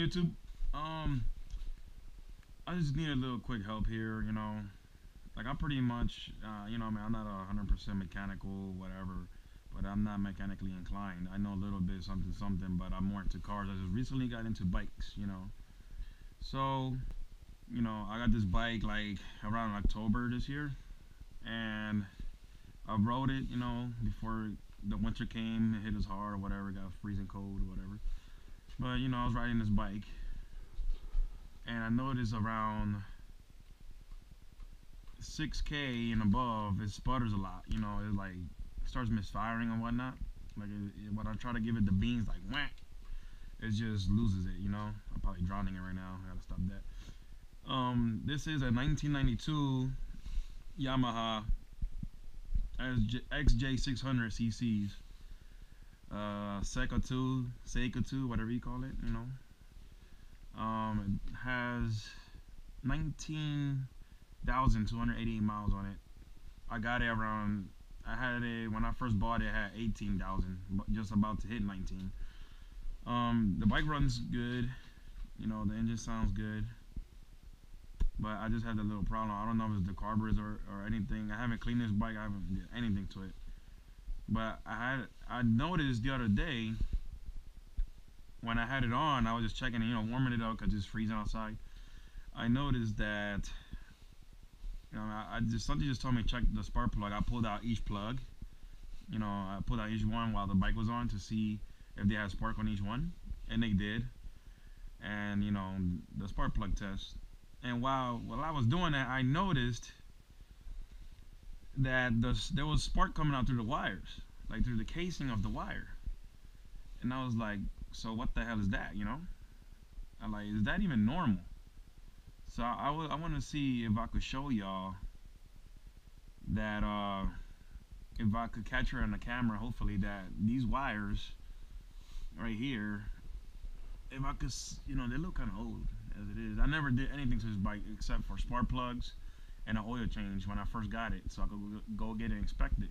YouTube? I just need a little quick help here, you know. Like I'm pretty much, you know, I mean, I'm not 100% mechanical, whatever, but I'm not mechanically inclined. I know a little bit, something, but I'm more into cars. I just recently got into bikes, you know. So, you know, I got this bike like around October this year, and I rode it, you know, before the winter came, it hit us hard or whatever, got freezing cold or whatever. But, you know, I was riding this bike, and I noticed around 6K and above, it sputters a lot. You know, it like starts misfiring and whatnot. Like when I try to give it the beans, like whack, it just loses it. You know, I'm probably drowning it right now. I gotta stop that. This is a 1992 Yamaha xj600 cc's. Seiko 2, whatever you call it. You know. It has 19,288 miles on it. I got it around. I had it when I first bought it. I had 18,000, just about to hit 19. The bike runs good. You know, the engine sounds good, but I just had a little problem. I don't know if it's the carburetor or anything. I haven't cleaned this bike. I haven't did anything to it. But I noticed the other day when I had it on, I was just checking it, you know, warming it up because it's freezing outside. I noticed that, you know, something just told me to check the spark plug. I pulled out each plug. You know, I pulled out each one while the bike was on to see if they had spark on each one, and they did. And you know, the spark plug test. And while I was doing that, I noticed that there was spark coming out through the wires, like through the casing of the wire. And I was like, so what the hell is that? You know, I'm like, is that even normal? So I want to see if I could show y'all that if I could capture on the camera, hopefully, that these wires right here, if I could, you know, they look kind of old as it is. I never did anything to this bike except for spark plugs and an oil change when I first got it, so I could go get it inspected.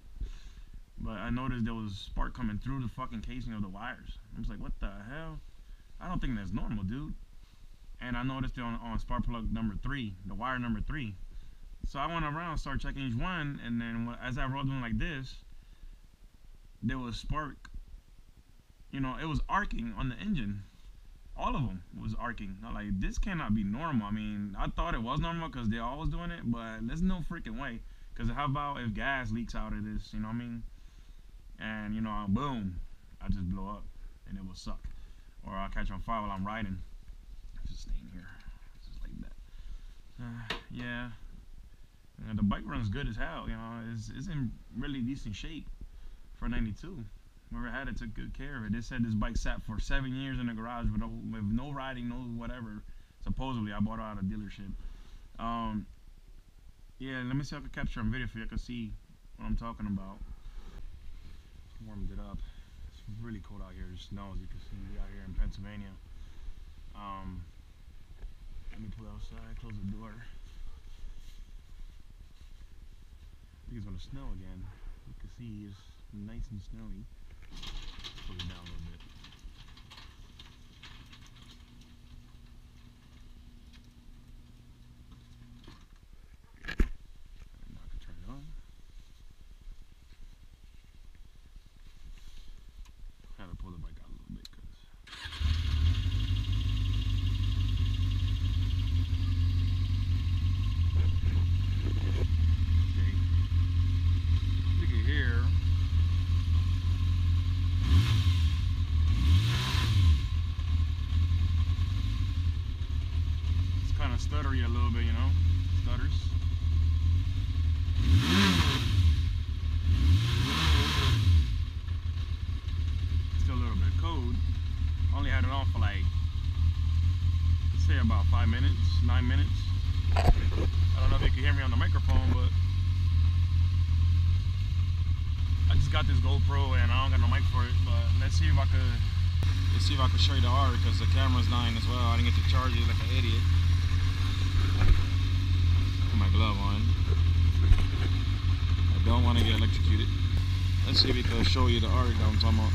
But I noticed there was spark coming through the fucking casing of the wires. I was like, what the hell? I don't think that's normal, dude. And I noticed it on spark plug number 3, the wire number 3. So I went around, started checking each one, and then as I rolled them like this, there was spark. You know, it was arcing on the engine. All of them was arcing. I'm like, this cannot be normal. I mean, I thought it was normal because they're always doing it, but there's no freaking way. Because how about if gas leaks out of this, you know what I mean? And, you know, boom, I just blow up, and it will suck. Or I'll catch on fire while I'm riding. Just staying here, just like that. Yeah, and the bike runs good as hell. You know, it's in really decent shape for 92. Whoever had it took good care of it. They said this bike sat for 7 years in the garage with no riding, no whatever. Supposedly, I bought it out of a dealership. Yeah, let me see if I can capture on video for you. I can see what I'm talking about. Warmed it up. It's really cold out here. It snows. You can see out here in Pennsylvania. Let me pull outside, close the door. I think it's gonna snow again. You can see it's nice and snowy. Pull it down a little bit. Now I can turn it on. I had to pull the bike out a little bit because you can hear it's kind of stuttery a little bit, you know, stutters. Still a little bit cold. Only had it on for like, let's say about 5 minutes, 9 minutes. I don't know if you can hear me on the microphone, but I just got this GoPro and I don't got no mic for it. But let's see if I could show you the art because the camera's dying as well. I didn't get to charge it like an idiot. Put my glove on. I don't want to get electrocuted. Let's see if we can show you the art that I'm talking about.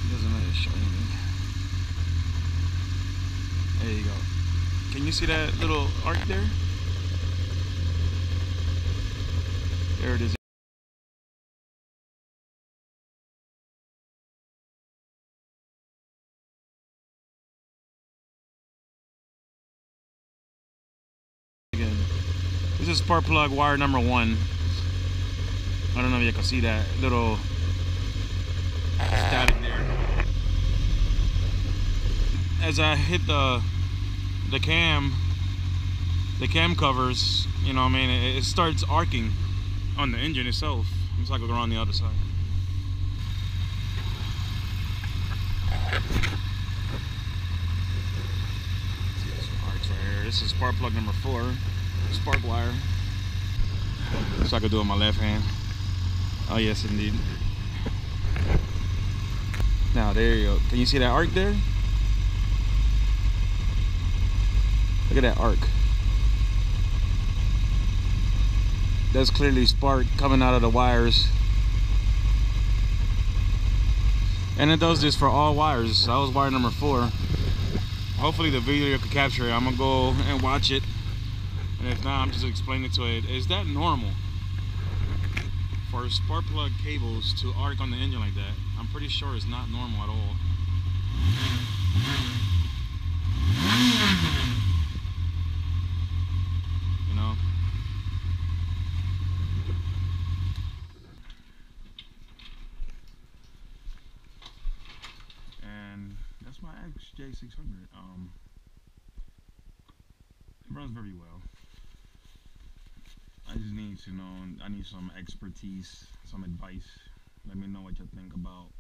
It doesn't let us show anything. There you go. Can you see that little arc there? There it is. Again, this is spark plug wire number 1. I don't know if you can see that little static there. As I hit the cam covers, you know what I mean, it starts arcing on the engine itself. Let's go around the other side. Arcs right here. This is spark plug number 4, spark wire. So I could do it with my left hand. Oh yes, indeed. Now there you go. Can you see that arc there? Look at that arc. That's clearly spark coming out of the wires. And it does this for all wires. That was wire number 4. Hopefully the video could capture it. I'm gonna go and watch it. And if not, I'm just explaining to it. Is that normal for spark plug cables to arc on the engine like that? I'm pretty sure it's not normal at all. You know? And that's my xj600. It runs very well. I just need to know, I need some expertise, some advice. Let me know what you think about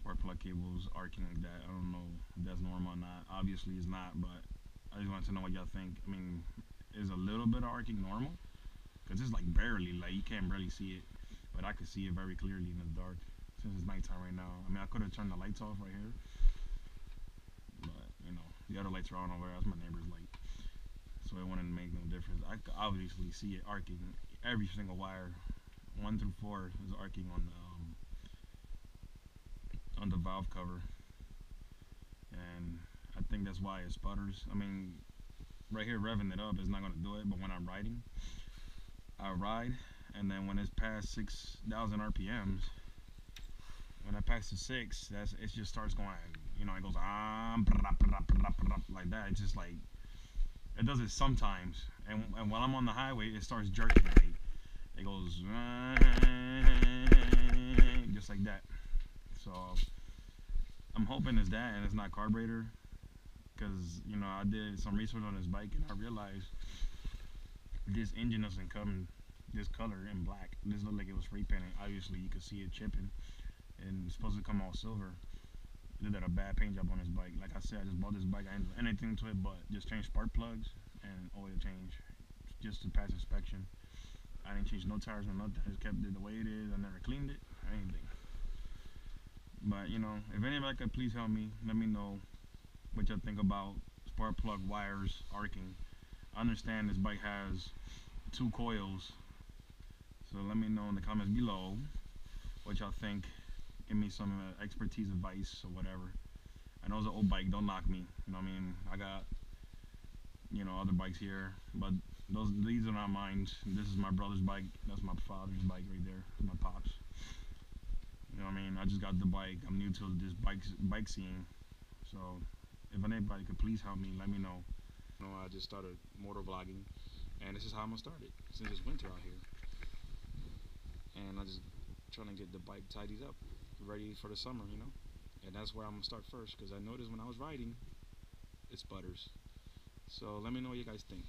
spark plug cables arcing like that. I don't know if that's normal or not. Obviously it's not, but I just want to know what y'all think. I mean, is a little bit of arcing normal? Because it's like barely, like you can't barely see it. But I could see it very clearly in the dark since it's nighttime right now. I mean, I could have turned the lights off right here. But, you know, the other lights are on over there. That's my neighbor's light. So it wouldn't make no difference. I could obviously see it arcing. Every single wire, 1 through 4, is arcing on the valve cover, and I think that's why it sputters. I mean, right here revving it up is not gonna do it, but when I'm riding, I ride, and then when it's past 6,000 RPMs, when I pass the 6, it just starts going. You know, it goes like that. It's just like. It does it sometimes, and while I'm on the highway, it starts jerking. It goes just like that. So I'm hoping it's that, and it's not carburetor, because you know I did some research on this bike, and I realized this engine doesn't come this color in black. This looked like it was spray painted. Obviously, you could see it chipping, and it's supposed to come all silver. Did a bad paint job on this bike. Like I said, I just bought this bike. I didn't do anything to it but just change spark plugs and oil change just to pass inspection. I didn't change no tires or nothing. I just kept it the way it is. I never cleaned it or anything. But you know, if anybody could please help me, let me know what y'all think about spark plug wires arcing. I understand this bike has 2 coils, so let me know in the comments below what y'all think. Give me some expertise advice or whatever. I know it's an old bike, don't knock me. You know what I mean? I got, you know, other bikes here, but these are not mine. This is my brother's bike. That's my father's bike right there. That's my pops. You know what I mean? I just got the bike. I'm new to this bike scene. So if anybody could please help me, let me know. You know, I just started motor vlogging, and this is how I'm gonna start it since it's winter out here. And I just trying to get the bike tidied up, ready for the summer, you know. And that's where I'm gonna start first, because I noticed when I was riding, it sputters. So let me know what you guys think.